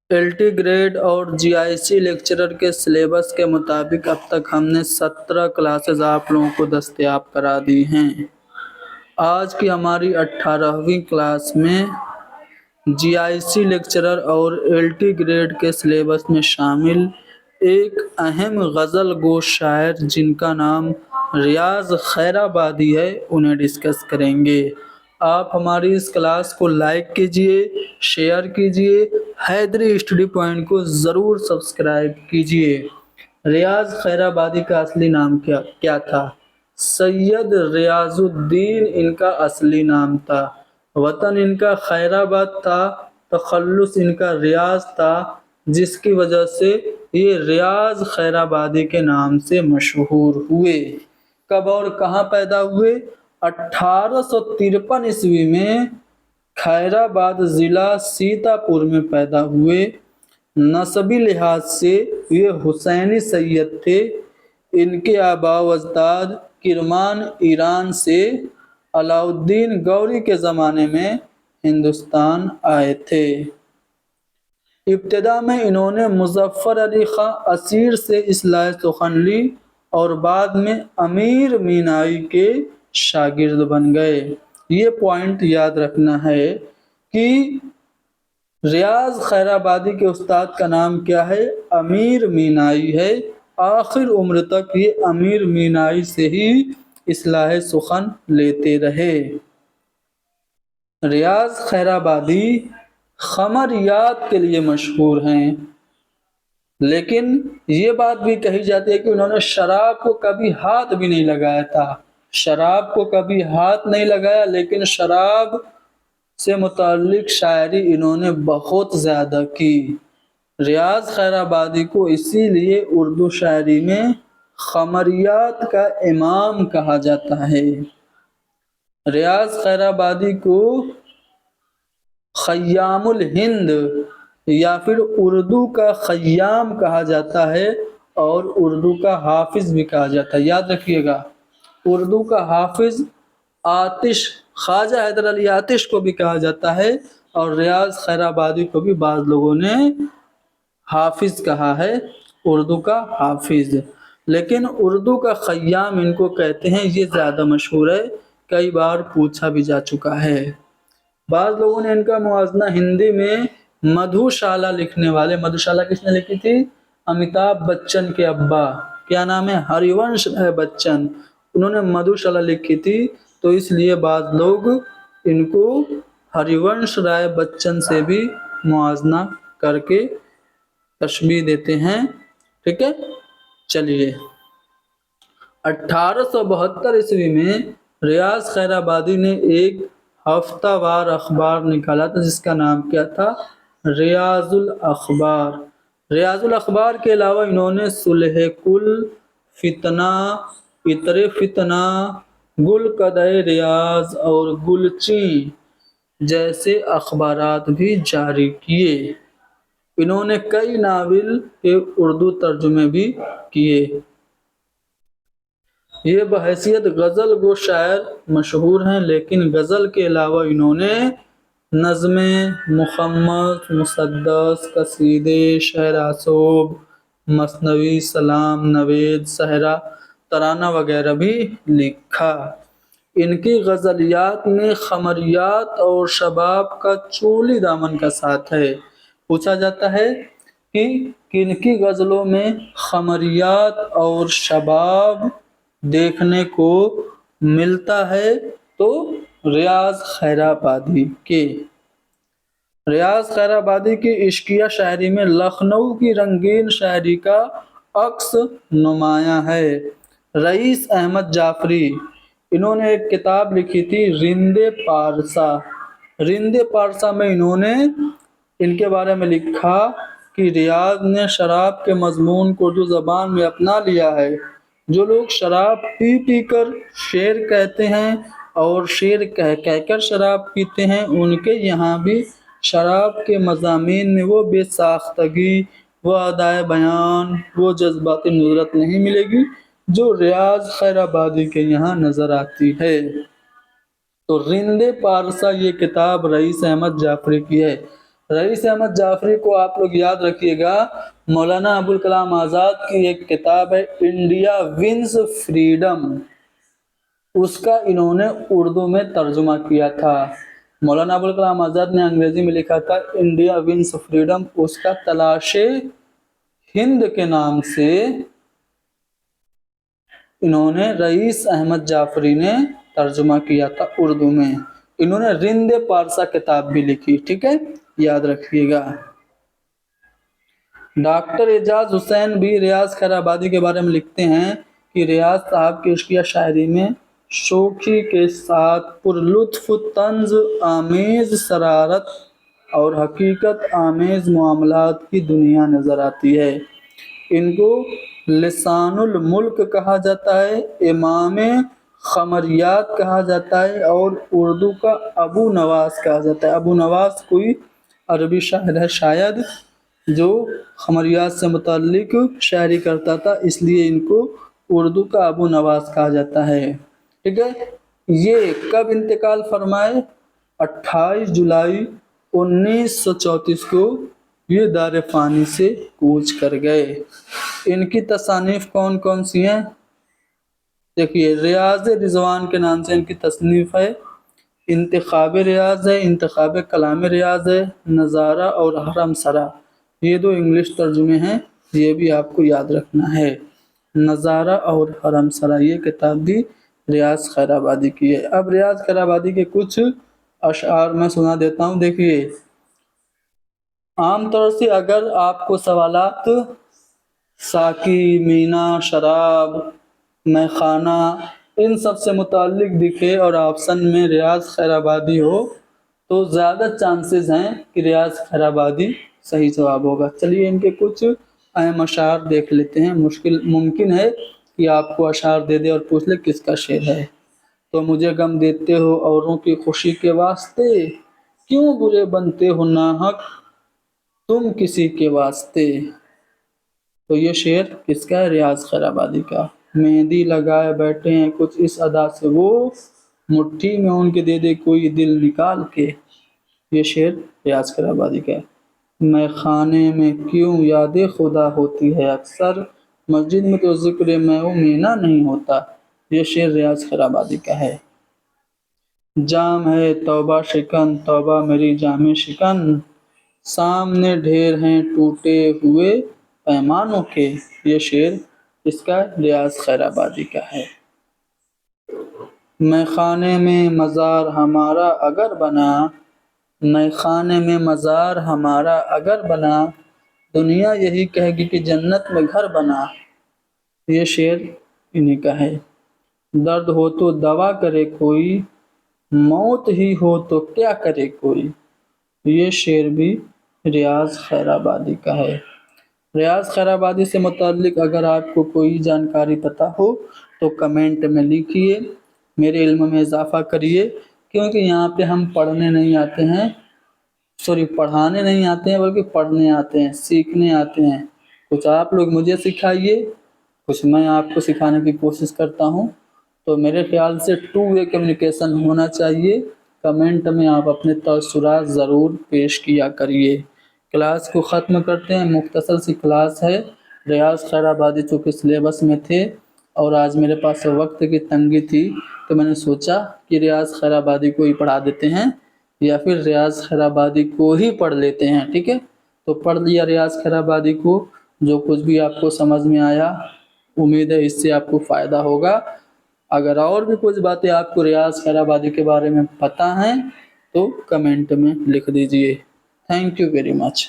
LT grade और GIC lecturer के syllabus के मुताबिक अब तक हमने 17 क्लासेस आप लोगों को दस्तयाब करा दी हैं। आज की हमारी 18वीं क्लास में जीआईसी लेक्चरर और एलटी ग्रेड के सिलेबस में शामिल एक अहम गज़ल गो शायर जिनका नाम रियाज खैराबादी है, उन्हें डिस्कस करेंगे। आप हमारी इस क्लास को लाइक कीजिए, शेयर कीजिए, हैदरी स्टडी पॉइंट को ज़रूर सब्सक्राइब कीजिए। रियाज खैराबादी का असली नाम क्या क्या था? सैयद रियाजुद्दीन इनका असली नाम था। वतन इनका खैराबाद था, तखल्लुस इनका रियाज था, जिसकी वजह से ये रियाज खैराबादी के नाम से मशहूर हुए। कब और कहाँ पैदा हुए? 1853 ईस्वी में खैराबाद ज़िला सीतापुर में पैदा हुए। नस्बी लिहाज से ये हुसैनी सैयद थे। इनके आबा व अजदाद किरमान ईरान से अलाउद्दीन गौरी के ज़माने में हिंदुस्तान आए थे। इब्तिदा में इन्होंने मुज़फ़्फ़र अली खां असीर से इस्लाह सुख़न ली और बाद में अमीर मीनाई के शागिर्द बन गए। ये पॉइंट याद रखना है कि रियाज खैराबादी के उस्ताद का नाम क्या है? अमीर मीनाई है। आखिर उम्र तक ये अमीर मीनाई से ही इस्लाह सुख़न लेते रहे। रियाज खैराबादी खमरियात के लिए मशहूर हैं, लेकिन ये बात भी कही जाती है कि उन्होंने शराब को कभी हाथ भी नहीं लगाया था। शराब को कभी हाथ नहीं लगाया, लेकिन शराब से मुताल्लिक शायरी इन्होंने बहुत ज़्यादा की। रियाज खैराबादी को इसीलिए उर्दू शायरी में खमरियात का इमाम कहा जाता है। रियाज खैराबादी को खय्यामुल हिंद या फिर उर्दू का खय्याम कहा जाता है और उर्दू का हाफिज भी कहा जाता है। याद रखिएगा, उर्दू का हाफिज आतिश, ख्वाजा हैदर अली आतिश को भी कहा जाता है और रियाज खैराबादी को भी बाज़ लोगों ने हाफिज कहा है, उर्दू का हाफिज। लेकिन उर्दू का खय्याम इनको कहते हैं, ये ज़्यादा मशहूर है, कई बार पूछा भी जा चुका है। बाज़ लोगों ने इनका मुआजना हिंदी में मधुशाला लिखने वाले, मधुशाला किसने लिखी थी? अमिताभ बच्चन के अब्बा, क्या नाम है? हरिवंश राय बच्चन, उन्होंने मधुशाला लिखी थी, तो इसलिए बाज़ लोग इनको हरिवंश राय बच्चन से भी मुआजना करके तशबीह देते हैं। ठीक है, चलिए। 1872 ईस्वी में रियाज खैराबादी ने एक हफ्तावार अखबार निकाला था, जिसका नाम क्या था? रियाजुल अखबार। रियाजुल अखबार के अलावा इन्होंने सुलह कुल, फितना, इतरे फितना, गुल कदे रियाज और गुलची जैसे अखबारात भी जारी किए। इन्होंने कई नावल के उर्दू तर्जुमे भी किए। ये बहैसियत गज़ल गो शायर मशहूर हैं, लेकिन गज़ल के अलावा इन्होंने नज़्में, मुखम्मस, मुसद्दस, कसीदे, शहर-ए-सोब, मसनवी, सलाम, नवेद, सहरा, तराना वगैरह भी लिखा। इनकी गज़लियात में खमरियात और शबाब का चोली दामन का साथ है। पूछा जाता है कि किनकी गज़लों में खमरियात और शबाब देखने को मिलता है? तो रियाज खैराबादी के। रियाज खैराबादी की इश्किया शायरी में लखनऊ की रंगीन शायरी का अक्स नुमायां है। रईस अहमद जाफरी, इन्होंने एक किताब लिखी थी रिंदे पारसा। रिंदे पारसा में इन्होंने इनके बारे में लिखा कि रियाज ने शराब के मजमून को जो ज़बान में अपना लिया है, जो लोग शराब पी पी कर शेर कहते हैं और शेर कह कह कर शराब पीते हैं, उनके यहाँ भी शराब के मज़ामीन में वो बेसाख्तगी, वो अदाए बयान, वो जज्बाती नुज़रत नहीं मिलेगी जो रियाज खैराबादी के यहाँ नज़र आती है। तो रिंदे पारसा ये किताब रईस अहमद जाफरी की है। रईस अहमद जाफरी को आप लोग याद रखिएगा, मौलाना अबुल कलाम आज़ाद की एक किताब है इंडिया विंस फ्रीडम, उसका इन्होंने उर्दू में तर्जुमा किया था। मौलाना अबुल कलाम आज़ाद ने अंग्रेजी में लिखा था इंडिया विंस फ्रीडम, उसका तलाशे हिंद के नाम से इन्होंने रईस अहमद जाफरी ने तर्जुमा किया था उर्दू में। इन्होंने रिंद पारसा किताब भी लिखी, ठीक है, याद रखिएगा। डॉक्टर एजाज हुसैन भी रियाज खैराबादी के बारे में लिखते हैं कि रियाज साहब की इश्किया शायरी में शोखी के साथ पुरलुत्फ तंज आमेज शरारत और हकीकत आमेज मामलात की दुनिया नजर आती है। इनको लिसानुल मुल्क कहा जाता है, इमाम खमरियात कहा जाता है और उर्दू का अबू नवास कहा जाता है। अबू नवास कोई अरबी शायर है शायद, जो खमरियात से मुताल्लिक शायरी करता था, इसलिए इनको उर्दू का अबू नवास कहा जाता है, ठीक है। ये कब इंतकाल फरमाए? 28 जुलाई 1934 को ये दार फ़ानी से कूच कर गए। इनकी तसानीफ कौन कौन सी हैं? देखिए, रियाज रिजवान के नाम से इनकी तसनीफ है, इंतखाब रियाज है, इंतखाब कलाम रियाज है, नज़ारा और हरम सरा, ये दो इंग्लिश तर्जुमे हैं, ये भी आपको याद रखना है। नज़ारा और हरम सरा ये किताब भी रियाज खैराबादी की है। अब रियाज खैराबादी के कुछ अशआर मैं सुना देता हूँ। देखिए, आमतौर से अगर आपको सवालात साकी, मीना, शराब, मैखाना इन सब से मुताल्लिक दिखे और ऑप्शन में रियाज खैराबादी हो तो ज़्यादा चांसेस हैं कि रियाज खैराबादी सही जवाब होगा। चलिए इनके कुछ अहम अशार देख लेते हैं। मुमकिन है कि आपको अशार दे दे और पूछ ले किसका शेर है। तो मुझे गम देते हो औरों की खुशी के वास्ते, क्यों बुरे बनते हो नाहक तुम किसी के वास्ते। तो ये शेर किसका है? रियाज खैराबादी का। मेहंदी लगाए बैठे हैं कुछ इस अदा से वो, मुट्ठी में उनके दे दे कोई दिल निकाल के। ये शेर रियाज खैराबादी का है। मैं खाने में क्यों याद खुदा होती है अक्सर, मस्जिद में तो जिक्र मैं वो मीना नहीं होता। ये शेर रियाज खैराबादी का है। जाम है तौबा शिकन, तौबा मेरी जामे शिकन, सामने ढेर हैं टूटे हुए पैमानों के। ये शेर इसका रियाज खैराबादी का है। मैं खाने में मज़ार हमारा अगर बना, मैं खाने में मज़ार हमारा अगर बना, दुनिया यही कहेगी कि जन्नत में घर बना। ये शेर इन्हीं का है। दर्द हो तो दवा करे कोई, मौत ही हो तो क्या करे कोई। ये शेर भी रियाज खैराबादी का है। रियाज खैराबादी से मुताल्लिक अगर आपको कोई जानकारी पता हो तो कमेंट में लिखिए, मेरे इल्म में इजाफ़ा करिए, क्योंकि यहाँ पे हम पढ़ने नहीं आते हैं, पढ़ाने नहीं आते हैं, बल्कि पढ़ने आते हैं, सीखने आते हैं। कुछ आप लोग मुझे सिखाइए, कुछ मैं आपको सिखाने की कोशिश करता हूँ। तो मेरे ख्याल से 2 वे कम्युनिकेशन होना चाहिए। कमेंट में आप अपने तअस्सुरात ज़रूर पेश किया करिए। क्लास को ख़त्म करते हैं। मुख्तसर सी क्लास है। रियाज खैराबादी चूँकि सिलेबस में थे और आज मेरे पास वक्त की तंगी थी, तो मैंने सोचा कि रियाज खैराबादी को ही पढ़ा देते हैं या फिर रियाज खैराबादी को ही पढ़ लेते हैं, ठीक है। तो पढ़ लिया रियाज खैराबादी को। जो कुछ भी आपको समझ में आया, उम्मीद है इससे आपको फ़ायदा होगा। अगर और भी कुछ बातें आपको रियाज खैराबादी के बारे में पता हैं तो कमेंट में लिख दीजिए। Thank you very much.